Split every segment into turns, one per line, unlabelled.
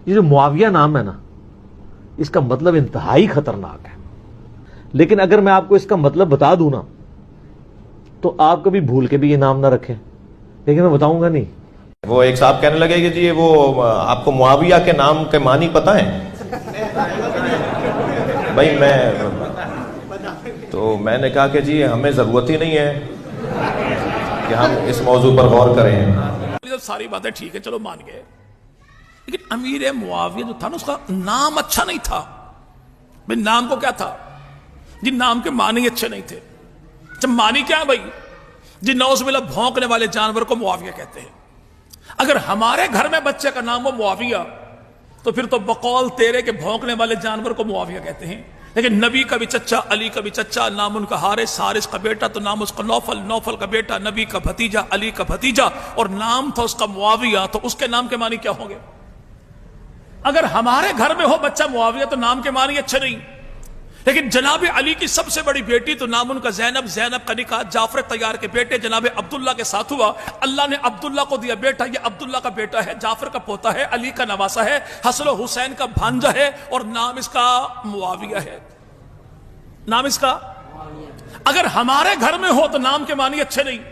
یہ جو معاویہ نام ہے نا، اس کا مطلب انتہائی خطرناک ہے، لیکن اگر میں آپ کو اس کا مطلب بتا دوں نا تو آپ کبھی بھول کے بھی یہ نام نہ رکھیں، لیکن میں بتاؤں گا نہیں۔
وہ ایک صاحب کہنے لگے کہ جی وہ آپ کو معاویہ کے نام کے معنی پتہ ہیں؟ بھائی میں نے کہا کہ جی ہمیں ضرورت ہی نہیں ہے کہ ہم اس موضوع پر غور کریں۔
ساری باتیں ٹھیک ہے، چلو مان گئے، لیکن امیر معاویہ جو تھا نا، اس کا نام اچھا نہیں تھا۔ بھائی نام کو کیا تھا جی؟ نام کے معنی اچھے نہیں تھے۔ جب معنی کیا ہے بھائی جی؟ نعوذ باللہ بھونکنے والے جانور کو معاویہ کہتے ہیں۔ اگر ہمارے گھر میں بچے کا نام ہو معاویہ تو پھر تو بقول تیرے کے بھونکنے والے جانور کو معاویہ کہتے ہیں۔ لیکن نبی کا بھی چچا، علی کا بھی چچا، نام ان کا حارث، حارث کا بیٹا تو نام اس کا نوفل، نوفل کا بیٹا نبی کا بھتیجا، علی کا بھتیجا، اور نام تھا اس کا معاویہ، تو اس کے نام کے معنی کیا ہوں گے؟ اگر ہمارے گھر میں ہو بچہ معاویہ تو نام کے معنی اچھے نہیں۔ لیکن جناب علی کی سب سے بڑی بیٹی تو نام ان کا زینب، زینب کا نکاح جعفر طیار کے بیٹے جناب عبداللہ کے ساتھ ہوا۔ اللہ نے عبداللہ کو دیا بیٹا، یہ عبداللہ کا بیٹا ہے، جعفر کا پوتا ہے، علی کا نواسا ہے، حسن و حسین کا بھانجا ہے، اور نام اس کا معاویہ ہے۔ نام اس کا اگر ہمارے گھر میں ہو تو نام کے معنی اچھے نہیں۔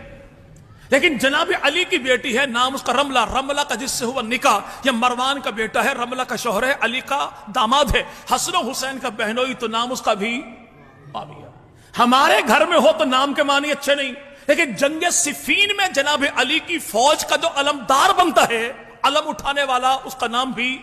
لیکن جناب علی کی بیٹی ہے، نام اس کا رملہ، رملہ کا جس سے ہوا نکاح، یہ مروان کا بیٹا ہے، رملہ کا شوہر ہے، علی کا داماد ہے، حسن و حسین کا بہنوئی تو نام اس کا بھی معاویہ۔ ہمارے گھر میں ہو تو نام کے معنی اچھے نہیں، لیکن جنگ صفین میں جناب علی کی فوج کا جو علمدار بنتا ہے، علم اٹھانے والا، اس کا نام بھی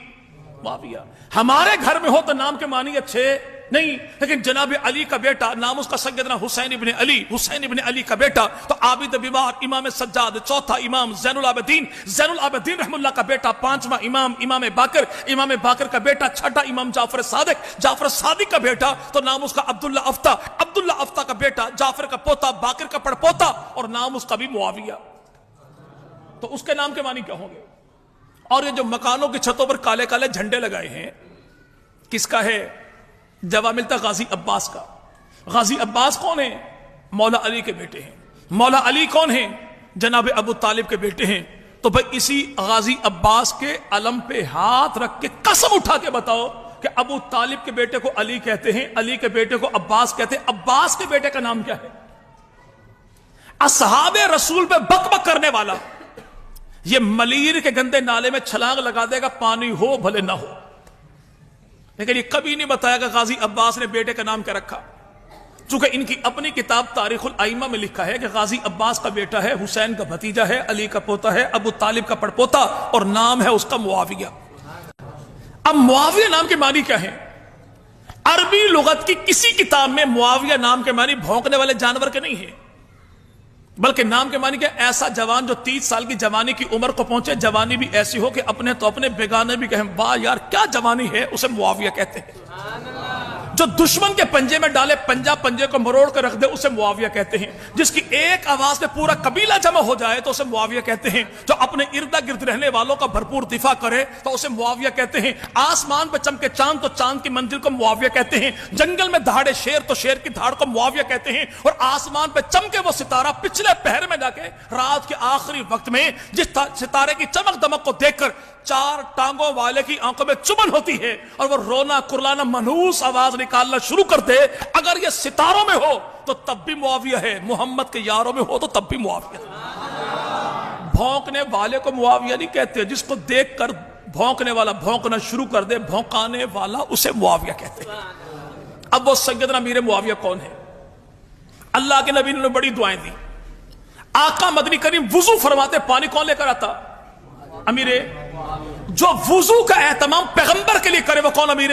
معاویہ۔ ہمارے گھر میں ہو تو نام کے معنی اچھے نہیں، لیکن جناب علی کا بیٹا، نام اس کا سیدنا حسین ابن علی، حسین ابن علی کا بیٹا تو عابد بیمار، امام سجاد، چوتھا امام زین العابدین، زین العابدین رحم اللہ کا بیٹا، پانچواں امام، امام باقر، امام باقر کا بیٹا، چھٹا امام جعفر صادق، جعفر صادق کا بیٹا تو نام اس کا عبداللہ افتا، عبداللہ افتا کا بیٹا، جعفر کا پوتا، باقر کا پڑپوتا، اور نام اس کا بھی معاویہ۔ تو اس کے نام کے معنی کیا ہوں گے؟ اور یہ جو مکانوں کی چھتوں پر کالے کالے جھنڈے لگائے ہیں، کس کا ہے؟ جواب ملتا غازی عباس کا۔ غازی عباس کون ہیں؟ مولا علی کے بیٹے ہیں۔ مولا علی کون ہیں؟ جناب ابو طالب کے بیٹے ہیں۔ تو بھئی اسی غازی عباس کے علم پہ ہاتھ رکھ کے قسم اٹھا کے بتاؤ کہ ابو طالب کے بیٹے کو علی کہتے ہیں، علی کے بیٹے کو عباس کہتے ہیں، عباس کے بیٹے کا نام کیا ہے؟ اصحاب رسول پہ بک بک کرنے والا یہ ملیر کے گندے نالے میں چھلانگ لگا دے گا، پانی ہو بھلے نہ ہو، لیکن یہ کبھی نہیں بتایا کہ غازی عباس نے بیٹے کا نام کیا رکھا۔ چونکہ ان کی اپنی کتاب تاریخ الائمہ میں لکھا ہے کہ غازی عباس کا بیٹا ہے، حسین کا بھتیجا ہے، علی کا پوتا ہے، ابو طالب کا پڑپوتا، اور نام ہے اس کا معاویہ۔ اب معاویہ نام کے معنی کیا ہے؟ عربی لغت کی کسی کتاب میں معاویہ نام کے معنی بھونکنے والے جانور کے نہیں ہیں، بلکہ نام کے معنی کیا؟ ایسا جوان جو 30 سال کی جوانی کی عمر کو پہنچے، جوانی بھی ایسی ہو کہ اپنے تو اپنے، بیگانے بھی کہیں واہ یار کیا جوانی ہے، اسے معاویہ کہتے ہیں۔ جو دشمن کے پنجے میں ڈالے، پنجے کو مروڑ کر رکھ دے، اسے معاویہ کہتے ہیں۔ جس کی ایک آواز میں پورا قبیلہ جمع ہو جائے تو اسے معاویہ کہتے ہیں۔ جو اپنے ارد گرد رہنے والوں کا بھرپور دفاع کرے تو اسے معاویہ کہتے ہیں۔ آسمان پہ چمکے چاند تو چاند کی منزل کو معاویہ کہتے ہیں۔ جنگل میں دہاڑے شیر تو شیر کی دھاڑ کو معاویہ کہتے ہیں۔ اور آسمان پہ چمکے وہ ستارہ پچھلے پہر میں جا کے رات کے آخری وقت میں جس ستارے کی چمک دمک کو دیکھ کر 4 ٹانگوں والے کی آنکھوں میں چبن ہوتی ہے اور وہ رونا کرلانا منحوس آواز نکالنا شروع کر دے، اگر یہ ستاروں میں ہو تو تب بھی معاویہ ہے، محمد کے یاروں میں ہو تو تب بھی معاویہ ہے۔ بھونکنے والے کو معاویہ نہیں کہتے، جس کو دیکھ کر بھونکنے والا بھونکنا شروع کر دے، بھونکانے والا اسے معاویہ کہتے ہیں۔ اب وہ سیدنا امیر معاویہ کون ہے؟ اللہ کے نبی نے بڑی دعائیں دی۔ آقا مدنی کریم وضو فرماتے، پانی کون لے کر آتا؟ امیر۔ جو وضو کا اہتمام پیغمبر کے لیے کرے وہ کون؟ امیر۔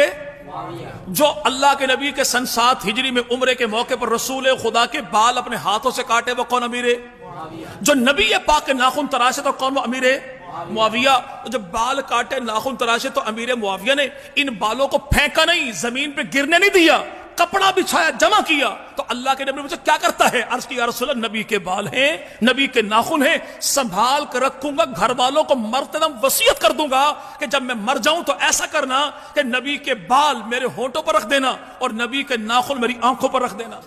جو اللہ کے نبی کے سن 7 ہجری میں عمرے کے موقع پر رسول خدا کے بال اپنے ہاتھوں سے کاٹے وہ کون؟ امیر۔ جو نبی پاک کے ناخن تراشے تو کون؟ وہ امیر معاویہ۔ جب بال کاٹے ناخن تراشے تو امیر معاویہ نے ان بالوں کو پھینکا نہیں، زمین پہ گرنے نہیں دیا، کپڑا بچھایا، جمع کیا۔ تو اللہ کے نبی نے مجھے کیا کرتا ہے؟ عرض کی یا رسول اللہ، نبی کے بال ہیں، نبی کے ناخن ہیں، سنبھال کر رکھوں گا، گھر والوں کو مرتے دم وصیت کر دوں گا کہ جب میں مر جاؤں تو ایسا کرنا کہ نبی کے بال میرے ہونٹوں پر رکھ دینا اور نبی کے ناخن میری آنکھوں پر رکھ دینا۔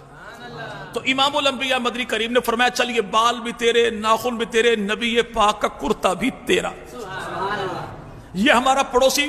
تو امام الانبیاء مدنی کریم نے فرمایا چلیے بال بھی تیرے، ناخن بھی تیرے، نبی پاک کا کرتا بھی تیرا۔ یہ ہمارا پڑوسی